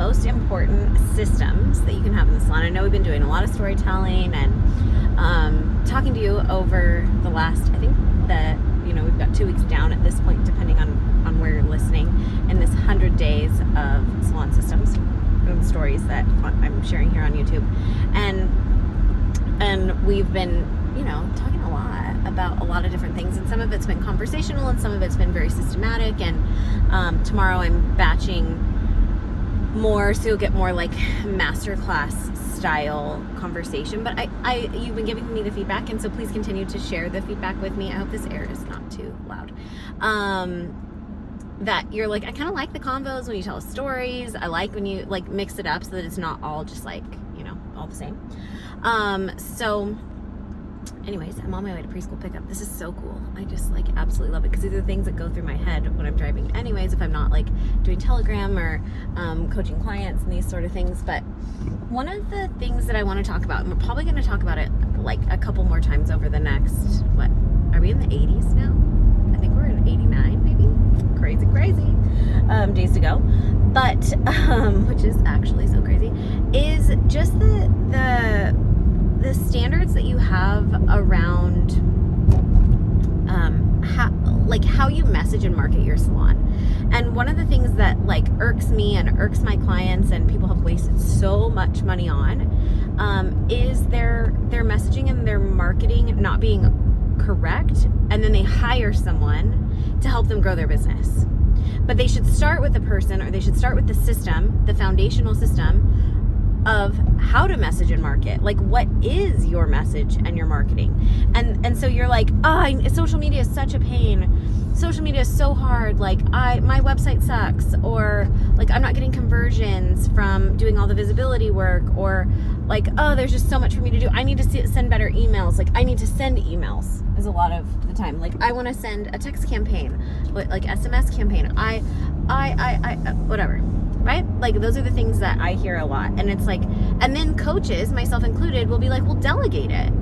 most important systems that you can have in the salon. I know we've been doing a lot of storytelling and talking to you over the last, I think that, we've got 2 weeks down at this point, depending on where you're listening, in this 100 days of salon systems and stories that I'm sharing here on YouTube. And we've been, talking a lot about a lot of different things, and some of it's been conversational and some of it's been very systematic. And tomorrow I'm batching more, so you'll get more like masterclass style conversation. But you've been giving me the feedback, and so please continue to share the feedback with me. I hope this air is not too loud. That you're like, I kind of like the convos when you tell stories. I like when you like mix it up so that it's not all just like, all the same. So anyways, I'm on my way to preschool pickup. This is so cool. I just like absolutely love it, because these are the things that go through my head when I'm driving anyways, if I'm not like doing Telegram or coaching clients and these sort of things. But one of the things that I want to talk about, and we're probably going to talk about it like a couple more times over the next, what, are we in the 80s now? I think we're in 89 maybe. Crazy days to go. But which is actually so crazy, is just the standards that you have around how you message and market your salon. And one of the things that like irks me and irks my clients, and people have wasted so much money on, is their messaging and their marketing not being correct, and then they hire someone to help them grow their business. But they should start with the person, or they should start with the system, the foundational system of how to message and market. Like, what is your message and your marketing? And so you're like, social media is such a pain. Social media is so hard. Like, my website sucks, or like I'm not getting conversions from doing all the visibility work, or like, there's just so much for me to do. I need to send better emails. Like, I need to send emails is a lot of the time. Like, I want to send a text campaign, like SMS campaign. I whatever. Right? Like, those are the things that I hear a lot. And it's like, and then coaches, myself included, will be like, well, delegate it.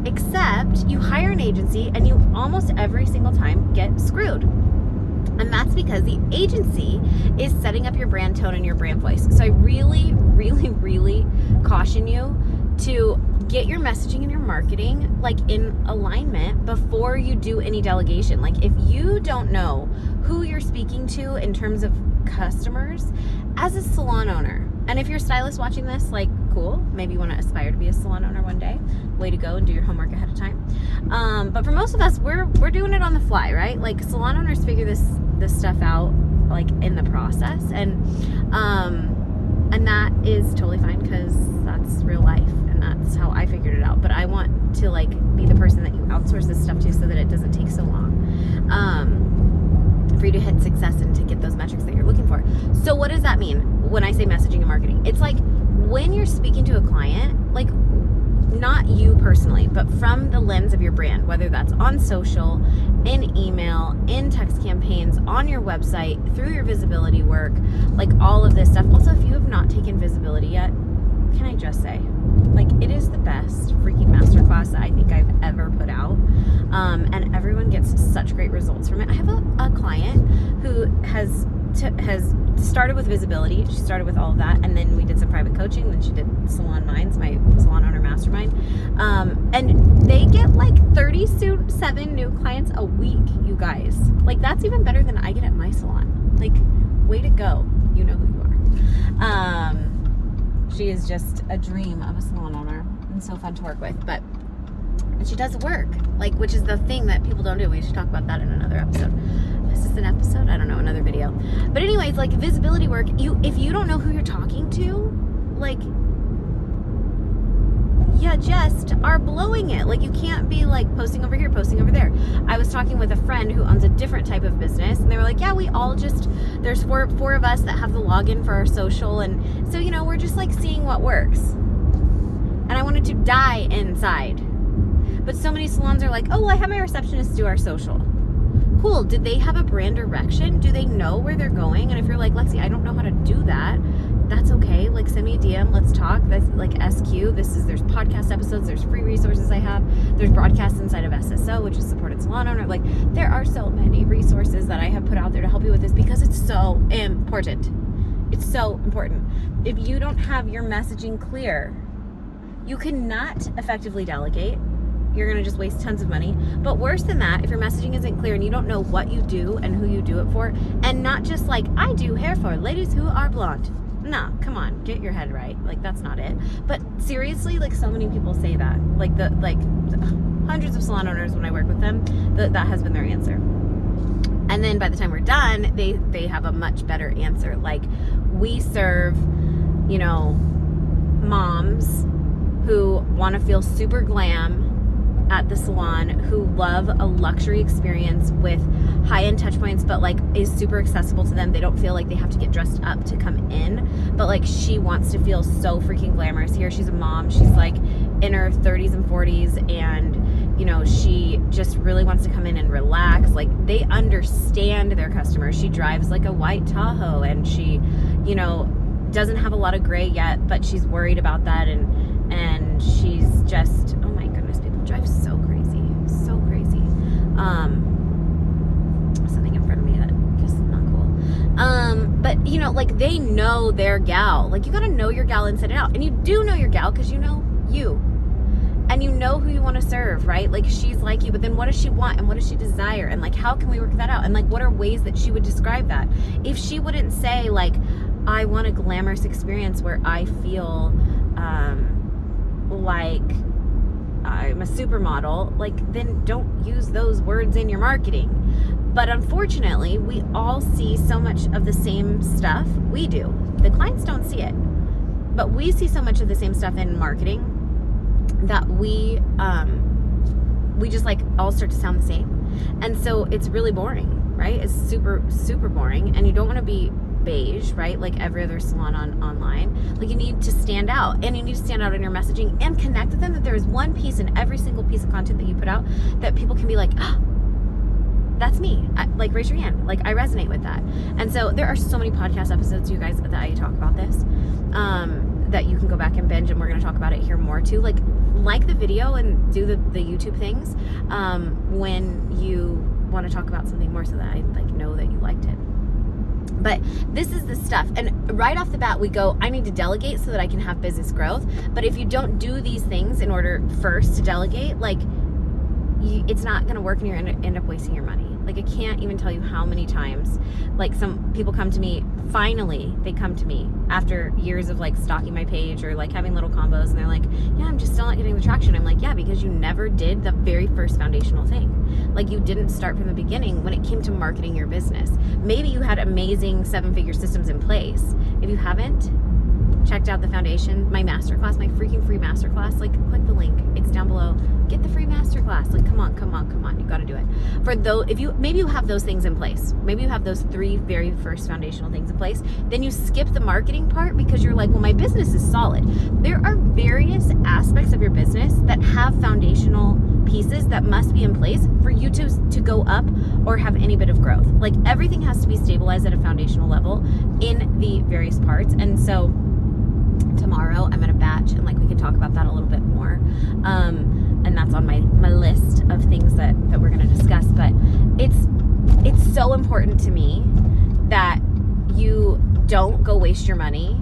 Except you hire an agency and you almost every single time get screwed. And that's because the agency is setting up your brand tone and your brand voice. So I really, really, really caution you to get your messaging and your marketing like in alignment before you do any delegation. Like, if you don't know who you're speaking to in terms of customers as a salon owner, and if you're a stylist watching this, like, cool, maybe you want to aspire to be a salon owner one day, way to go, and do your homework ahead of time. But for most of us, we're doing it on the fly, right? Like, salon owners figure this stuff out like in the process, and that is totally fine, because that's real life and that's how I figured it out. But I want to like be the person that you outsource this stuff to, so that it doesn't take so long for you to hit success and to get those metrics that you're looking for. So what does that mean when I say messaging and marketing? It's like when you're speaking to a client, like not you personally, but from the lens of your brand, whether that's on social, in email, in text campaigns, on your website, through your visibility work, like all of this stuff. Also, if you have not taken visibility yet, can I just say, like, it is the best freaking masterclass that I think I've ever put out. And everyone gets such great results from it. I have a client who has started with visibility. She started with all of that, and then we did some private coaching. Then she did Salon Minds, my salon owner mastermind. And they get like 37 new clients a week, you guys. Like, that's even better than I get at my salon. Like, way to go. You know who you are. She is just a dream of a salon owner and so fun to work with. And she does the work, like, which is the thing that people don't do. We should talk about that in another episode. Is this an episode? I don't know, another video. But anyways, like, visibility work, if you don't know who you're talking to, like, you just are blowing it. Like, you can't be like posting over here, posting over there. I was talking with a friend who owns a different type of business, and they were like, yeah, we all just, there's four of us that have the login for our social, and so, we're just like seeing what works. And I wanted to die inside. But so many salons are like, oh, well, I have my receptionist do our social. Cool. Did they have a brand direction? Do they know where they're going? And if you're like, Lexi, I don't know how to do that, that's okay. Like, send me a DM. Let's talk. That's like SQ. There's podcast episodes. There's free resources I have. There's broadcasts inside of SSO, which is Supported Salon Owner. Like, there are so many resources that I have put out there to help you with this, because it's so important. It's so important. If you don't have your messaging clear, you cannot effectively delegate. You're going to just waste tons of money. But worse than that, if your messaging isn't clear and you don't know what you do and who you do it for, and not just like, I do hair for ladies who are blonde. No, come on, get your head right. Like, that's not it. But seriously, like, so many people say that. Like, hundreds of salon owners, when I work with them, that has been their answer. And then by the time we're done, they have a much better answer. Like, we serve, you know, moms who want to feel super glam at the salon, who love a luxury experience with high-end touch points, but like is super accessible to them. They don't feel like they have to get dressed up to come in, but like she wants to feel so freaking glamorous here. She's a mom. She's like in her 30s and 40s, and you know, she just really wants to come in and relax. Like, they understand their customers. She drives like a white Tahoe, and she, you know, doesn't have a lot of gray yet, but she's worried about that, and she's just, oh my goodness, people drive so crazy. Something in front of me that just not cool. But you know, like, they know their gal. Like, you gotta know your gal inside and out, and you do know your gal because you know you, and you know who you want to serve, right? Like, she's like you, but then what does she want, and what does she desire, and like, how can we work that out, and like, what are ways that she would describe that? If she wouldn't say like, I want a glamorous experience where I feel like I'm a supermodel, like, then don't use those words in your marketing. But unfortunately, we all see so much of the same stuff. We do. The clients don't see it, but we see so much of the same stuff in marketing that we just like all start to sound the same. And so it's really boring, right? It's super, super boring. And you don't want to be beige, right? Like every other salon online. Like, you need to stand out, and you need to stand out in your messaging and connect with them, that there is one piece in every single piece of content that you put out that people can be like, oh, that's me. Like, raise your hand. Like, I resonate with that. And so there are so many podcast episodes, you guys, that I talk about this, that you can go back and binge, and we're going to talk about it here more too. Like the video and do the YouTube things when you want to talk about something more, so that I like know that you liked it. But this is the stuff. And right off the bat, we go, I need to delegate so that I can have business growth. But if you don't do these things in order first to delegate, like, it's not going to work, and you're going to end up wasting your money. Like, I can't even tell you how many times, like, some people come to me, finally, they come to me after years of like stalking my page or like having little combos, and they're like, yeah, I'm just still not getting the traction. I'm like, yeah, because you never did the very first foundational thing. Like, you didn't start from the beginning when it came to marketing your business. Maybe you had amazing 7-figure systems in place. If you haven't checked out the foundation, my masterclass, my freaking free masterclass, like, click the link. It's down below. Get the free masterclass. Like, come on. You got to do it. For those, maybe you have those things in place. Maybe you have those 3 very first foundational things in place. Then you skip the marketing part because you're like, well, my business is solid. There are various aspects of your business that have foundational pieces that must be in place for you to go up or have any bit of growth. Like, everything has to be stabilized at a foundational level in the various parts. And so tomorrow I'm at a batch, and like, we can talk about that a little bit more, and that's on my list of things that we're going to discuss. But it's so important to me that you don't go waste your money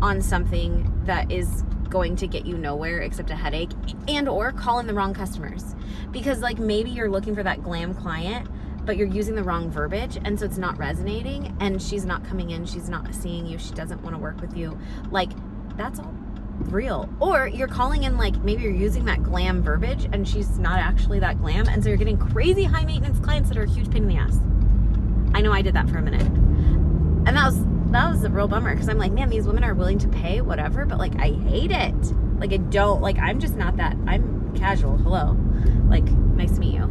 on something that is going to get you nowhere except a headache, and or call in the wrong customers, because like, maybe you're looking for that glam client, but you're using the wrong verbiage, and so it's not resonating, and she's not coming in, she's not seeing you, she doesn't want to work with you. Like, that's all real. Or you're calling in, like, maybe you're using that glam verbiage, and she's not actually that glam, and so you're getting crazy high maintenance clients that are a huge pain in the ass. I know I did that for a minute, and that was a real bummer, because I'm like, man, these women are willing to pay whatever, but like, I hate it. Like, I don't, like, I'm just not that, I'm casual, hello, like, nice to meet you.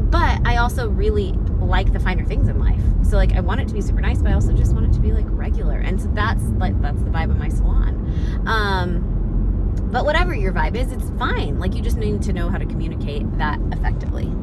But I also really like the finer things in life. So like, I want it to be super nice, but I also just want it to be like regular. And so that's the vibe of my salon. But whatever your vibe is, it's fine. Like, you just need to know how to communicate that effectively.